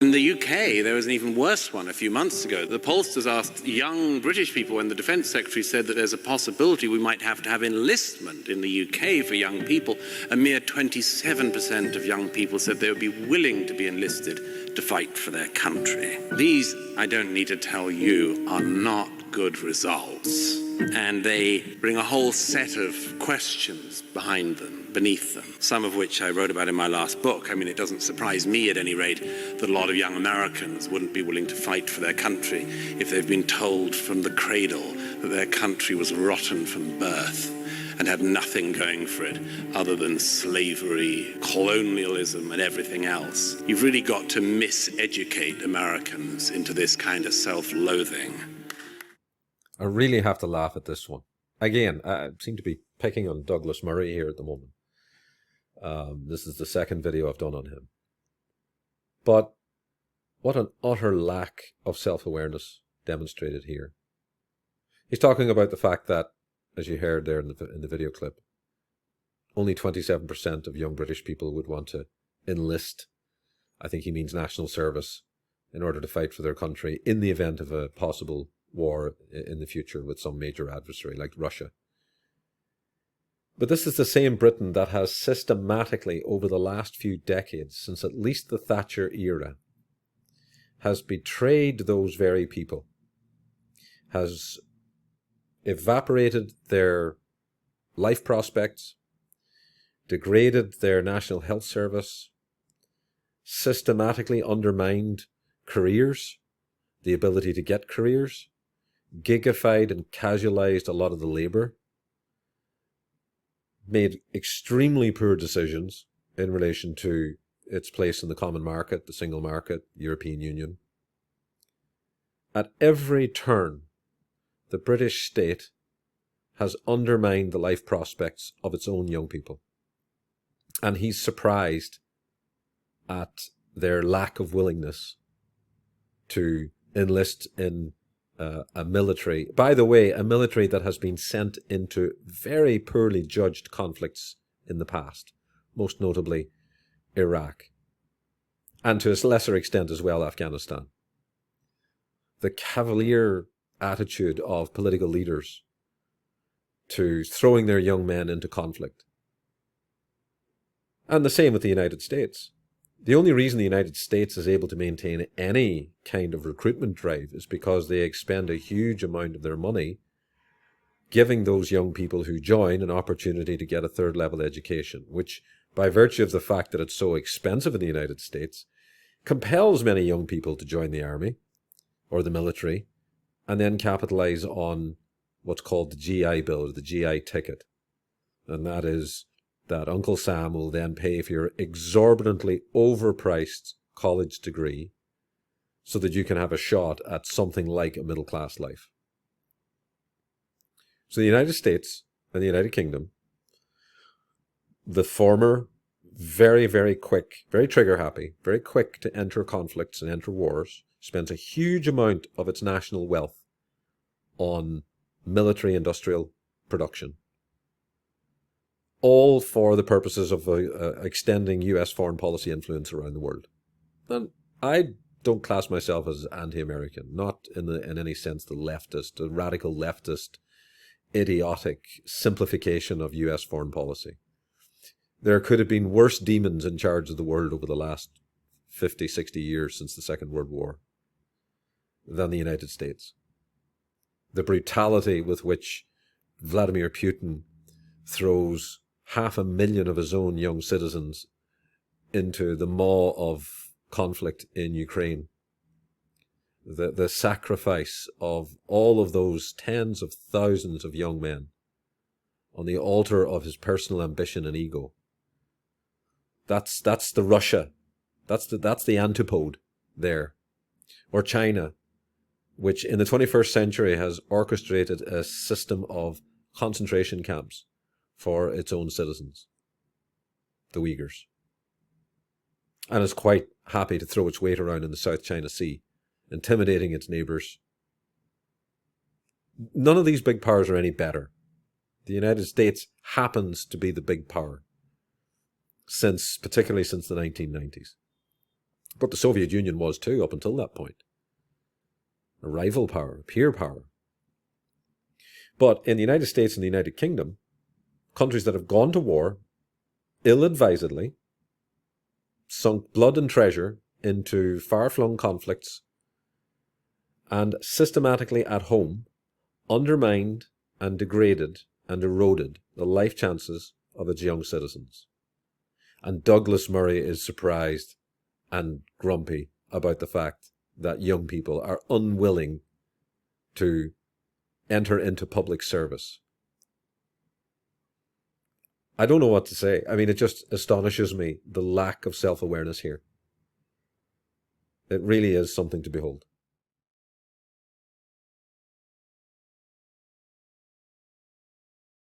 In the UK, there was an even worse one a few months ago. The pollsters asked young British people when the Defence Secretary said that there's a possibility we might have to have enlistment in the UK for young people. A mere 27% of young people said they would be willing to be enlisted to fight for their country. These, I don't need to tell you, are not good results. And they bring a whole set of questions beneath them, some of which I wrote about in my last book. I mean, it doesn't surprise me, at any rate, that a lot of young Americans wouldn't be willing to fight for their country if they've been told from the cradle that their country was rotten from birth and had nothing going for it other than slavery, colonialism, and everything else. You've really got to miseducate Americans into this kind of self-loathing. I really have to laugh at this one. Again, I seem to be picking on Douglas Murray here at the moment. This is the second video I've done on him. But what an utter lack of self-awareness demonstrated here. He's talking about the fact that, as you heard there in the video clip, only 27% of young British people would want to enlist, I think he means national service, in order to fight for their country in the event of a possible war in the future with some major adversary like Russia. But this is the same Britain that has systematically, over the last few decades, since at least the Thatcher era, has betrayed those very people, has evaporated their life prospects, degraded their National Health Service, systematically undermined careers, the ability to get careers, gigified and casualized a lot of the labour, made extremely poor decisions in relation to its place in the common market, the single market, European Union. At every turn, the British state has undermined the life prospects of its own young people. And he's surprised at their lack of willingness to enlist in a military, by the way, a military that has been sent into very poorly judged conflicts in the past, most notably Iraq, and to a lesser extent as well Afghanistan. The cavalier attitude of political leaders to throwing their young men into conflict. And the same with the United States. The only reason the United States is able to maintain any kind of recruitment drive is because they expend a huge amount of their money giving those young people who join an opportunity to get a third-level education, which, by virtue of the fact that it's so expensive in the United States, compels many young people to join the army or the military and then capitalize on what's called the GI Bill, or the GI ticket. And that is that Uncle Sam will then pay for your exorbitantly overpriced college degree so that you can have a shot at something like a middle-class life. So the United States and the United Kingdom, the former very, very quick, very trigger-happy, very quick to enter conflicts and enter wars, spends a huge amount of its national wealth on military-industrial production, all for the purposes of extending US foreign policy influence around the world. And I don't class myself as anti-American, not in any sense the leftist, the radical leftist, idiotic simplification of US foreign policy. There could have been worse demons in charge of the world over the last 50, 60 years since the Second World War than the United States. The brutality with which Vladimir Putin throws 500,000 of his own young citizens into the maw of conflict in Ukraine. The sacrifice of all of those tens of thousands of young men on the altar of his personal ambition and ego. That's the Russia. That's the antipode there. Or China, which in the 21st century has orchestrated a system of concentration camps for its own citizens, the Uyghurs, and is quite happy to throw its weight around in the South China Sea, intimidating its neighbours. None of these big powers are any better. The United States happens to be the big power, particularly since the 1990s. But the Soviet Union was too, up until that point. A rival power, a peer power. But in the United States and the United Kingdom, countries that have gone to war ill-advisedly, sunk blood and treasure into far-flung conflicts, and systematically at home undermined and degraded and eroded the life chances of its young citizens. And Douglas Murray is surprised and grumpy about the fact that young people are unwilling to enter into public service. I don't know what to say. I mean, it just astonishes me, the lack of self-awareness here. It really is something to behold.